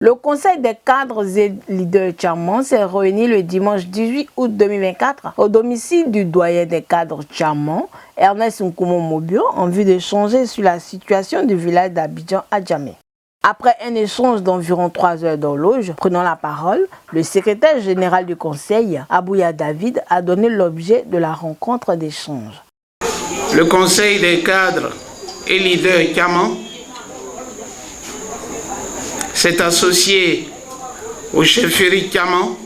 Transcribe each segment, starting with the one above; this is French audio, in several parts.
Le Conseil des cadres et leaders Tchaman s'est réuni le dimanche 18 août 2024 au domicile du doyen des cadres Tchaman, Ernest Nkumo Mobio, en vue d'échanger sur la situation du village d'Abidjan à Djamé. Après un échange d'environ 3 heures d'horloge, prenant la parole, le secrétaire général du Conseil, Abouya David, a donné l'objet de la rencontre d'échange. Le Conseil des cadres et leaders Tchaman s'est associé au chefferie Tchaman,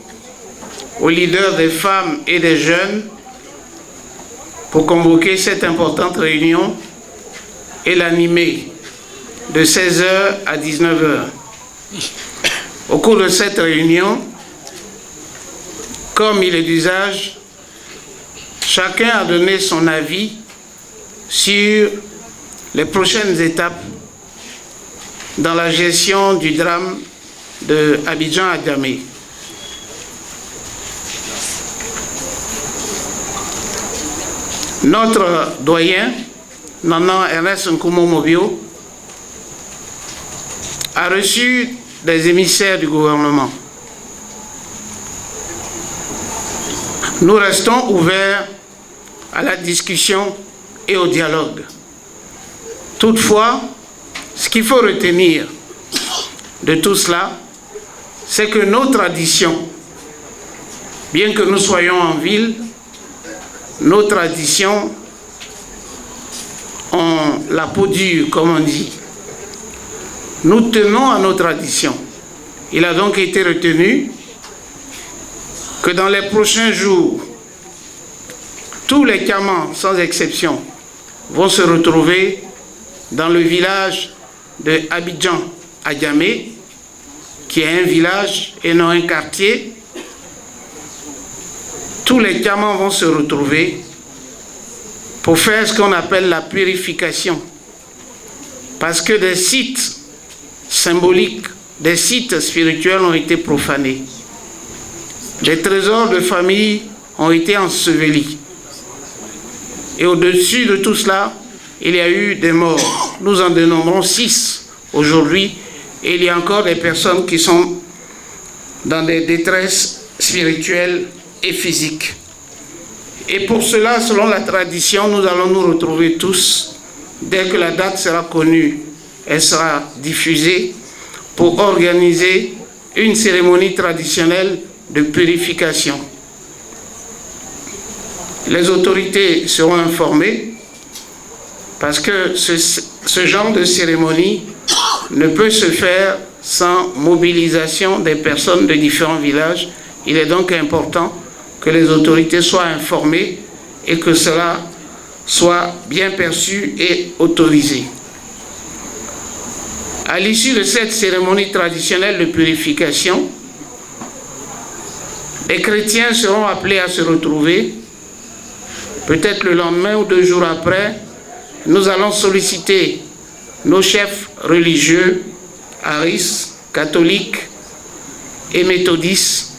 aux leaders des femmes et des jeunes pour convoquer cette importante réunion et l'animer de 16h à 19h. Au cours de cette réunion, comme il est d'usage, chacun a donné son avis sur les prochaines étapes dans la gestion du drame de Abidjan à Djamé. Notre doyen, Nana Ernest Nkumo Mobio, a reçu des émissaires du gouvernement. Nous restons ouverts à la discussion et au dialogue. Toutefois, ce qu'il faut retenir de tout cela, c'est que nos traditions, bien que nous soyons en ville, nos traditions ont la peau dure, comme on dit. Nous tenons à nos traditions. Il a donc été retenu que dans les prochains jours, tous les Tchamans, sans exception, vont se retrouver dans le village de Abidjan à Djamé, qui est un village et non un quartier. Tous les Tchamans vont se retrouver pour faire ce qu'on appelle la purification. Parce que des sites symboliques, des sites spirituels ont été profanés. Des trésors de famille ont été ensevelis. Et au-dessus de tout cela, il y a eu des morts. Nous en dénombrons 6 aujourd'hui. Et il y a encore des personnes qui sont dans des détresses spirituelles et physiques. Et pour cela, selon la tradition, nous allons nous retrouver tous. Dès que la date sera connue, elle sera diffusée pour organiser une cérémonie traditionnelle de purification. Les autorités seront informées parce que ce genre de cérémonie ne peut se faire sans mobilisation des personnes de différents villages. Il est donc important que les autorités soient informées et que cela soit bien perçu et autorisé. À l'issue de cette cérémonie traditionnelle de purification, les chrétiens seront appelés à se retrouver. Peut-être le lendemain ou 2 jours après, nous allons solliciter nos chefs religieux, haris, catholiques et méthodistes,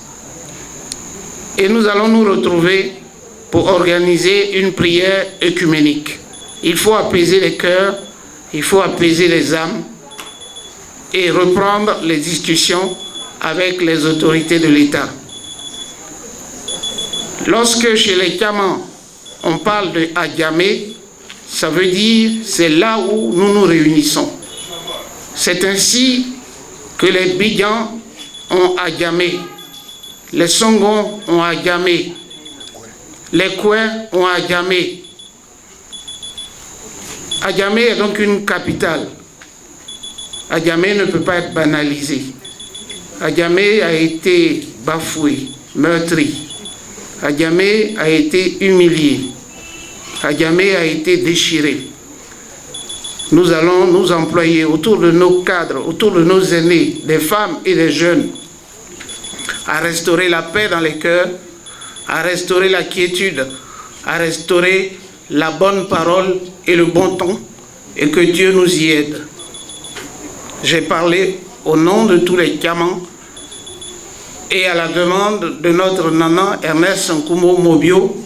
et nous allons nous retrouver pour organiser une prière œcuménique. Il faut apaiser les cœurs, il faut apaiser les âmes et reprendre les discussions avec les autorités de l'État. Lorsque chez les Tchamans, on parle de Djamé, ça veut dire c'est là où nous nous réunissons. C'est ainsi que les Bidjans ont Djamé, les Songons ont Djamé, les Kouens ont Djamé. Djamé est donc une capitale. Djamé ne peut pas être banalisé. Djamé a été bafoué, meurtri. Djamé a été humilié. Djamé a été déchiré. Nous allons nous employer autour de nos cadres, autour de nos aînés, des femmes et des jeunes, à restaurer la paix dans les cœurs, à restaurer la quiétude, à restaurer la bonne parole et le bon ton, et que Dieu nous y aide. J'ai parlé au nom de tous les Tchamans et à la demande de notre Nana Ernest Nkumo Mobio,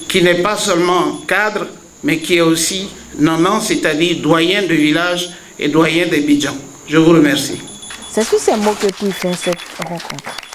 qui n'est pas seulement cadre, mais qui est aussi Nana, c'est-à-dire doyen de village et doyen d'Abidjan. Je vous remercie. C'est sur ces mots que puis faire cette rencontre.